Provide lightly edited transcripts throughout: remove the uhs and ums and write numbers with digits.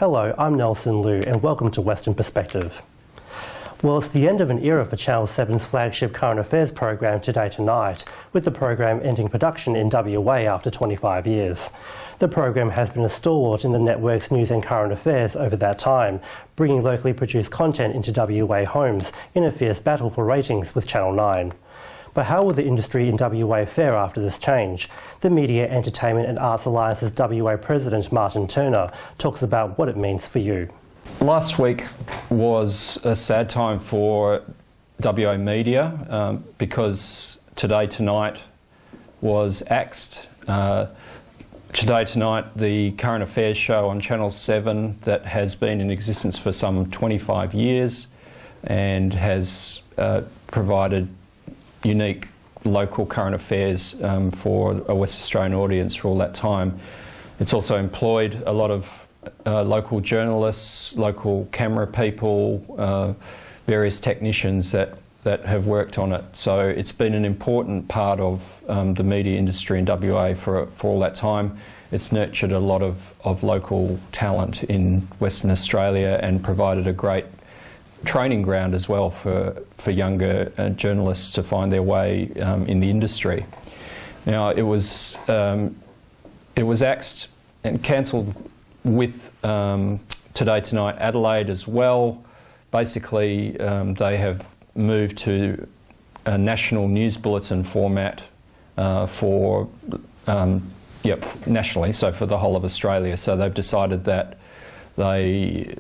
Hello, I'm Nelson Liu and welcome to Western Perspective. Well, it's the end of an era for Channel 7's flagship current affairs program Today Tonight, with the program ending production in WA after 25 years. The program has been a stalwart in the network's news and current affairs over that time, bringing locally produced content into WA homes in a fierce battle for ratings with Channel 9. But how will the industry in WA fare after this change? The Media, Entertainment and Arts Alliance's WA President Martin Turner talks about what it means for you. Last week was a sad time for WA Media because Today Tonight was axed. Today Tonight, the current affairs show on Channel 7 that has been in existence for some 25 years and has provided unique local current affairs for a West Australian audience for all that time. It's also employed a lot of local journalists, local camera people, various technicians that have worked on it. So it's been an important part of the media industry in WA for all that time. It's nurtured a lot of local talent in Western Australia and provided a great training ground as well for younger journalists to find their way in the industry. Now it was axed and cancelled with Today Tonight Adelaide as well. Basically they have moved to a national news bulletin format nationally, so for the whole of Australia. So they've decided that the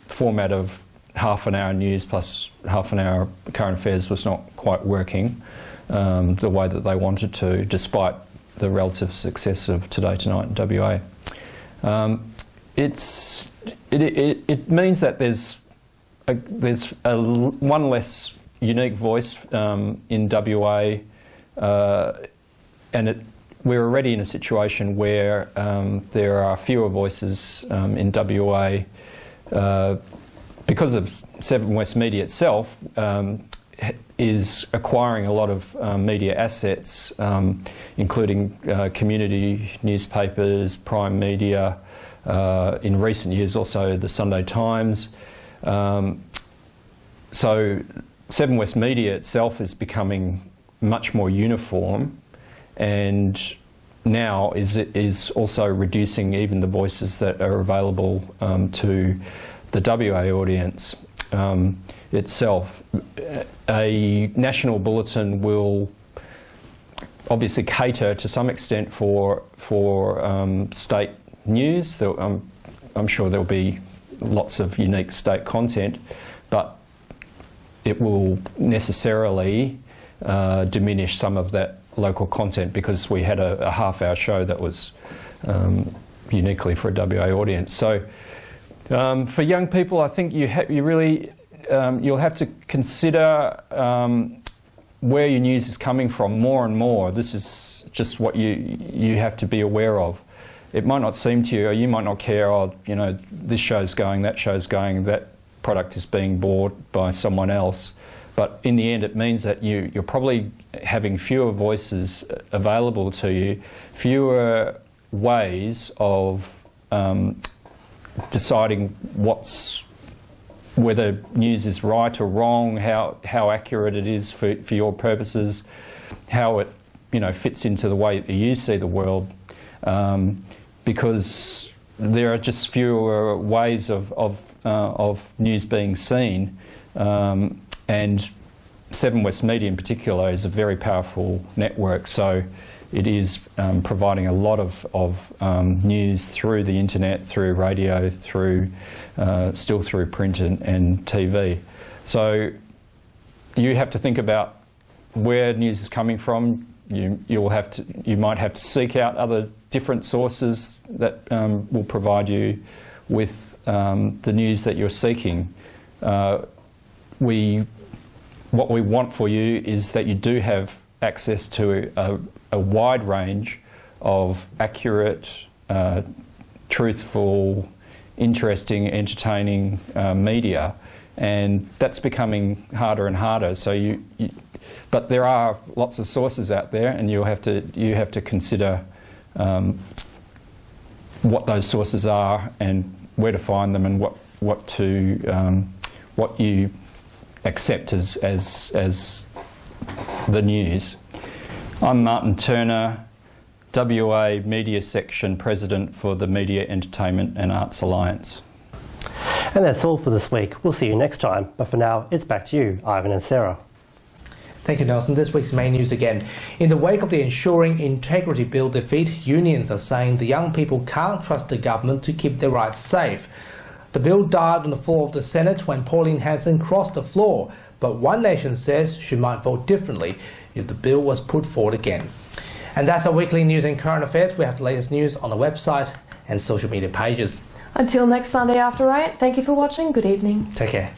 format of half an hour news plus half an hour current affairs was not quite working the way that they wanted to, despite the relative success of Today Tonight in WA. It means that there's one less unique voice in WA, and we're already in a situation where there are fewer voices in WA because of 7 West Media itself is acquiring a lot of media assets, including community newspapers, Prime Media, in recent years also the Sunday Times. So 7 West Media itself is becoming much more uniform, and now is also reducing even the voices that are available to the WA audience itself. A national bulletin will obviously cater to some extent for state news. I'm sure there'll be lots of unique state content, but it will necessarily diminish some of that local content because we had a half-hour show that was uniquely for a WA audience. So for young people, I think you'll have to consider where your news is coming from more and more. This is just what you have to be aware of. It might not seem to you, or you might not care, this show's going, that show's going, that product is being bought by someone else. But in the end, it means that you're probably having fewer voices available to you, fewer ways of deciding whether news is right or wrong, how accurate it is for your purposes, how it fits into the way that you see the world, because there are just fewer ways of news being seen. And 7 West Media in particular is a very powerful network, so it is providing a lot of news through the internet, through radio, still through print and TV. So you have to think about where news is coming from. You might have to seek out other different sources that will provide you with the news that you're seeking. What we want for you is that you do have access to a wide range of accurate, truthful, interesting, entertaining media, and that's becoming harder and harder. So but there are lots of sources out there, and you have to consider what those sources are and where to find them and what you accept as the news. I'm Martin Turner, WA Media Section President for the Media, Entertainment and Arts Alliance. And that's all for this week. We'll see you next time. But for now, it's back to you, Ivan and Sarah. Thank you, Nelson. This week's main news again. In the wake of the Ensuring Integrity Bill defeat, unions are saying the young people can't trust the government to keep their rights safe. The bill died on the floor of the Senate when Pauline Hanson crossed the floor, but One Nation says she might vote differently if the bill was put forward again. And that's our weekly news and current affairs. We have the latest news on the website and social media pages. Until next Sunday after 8, thank you for watching. Good evening. Take care.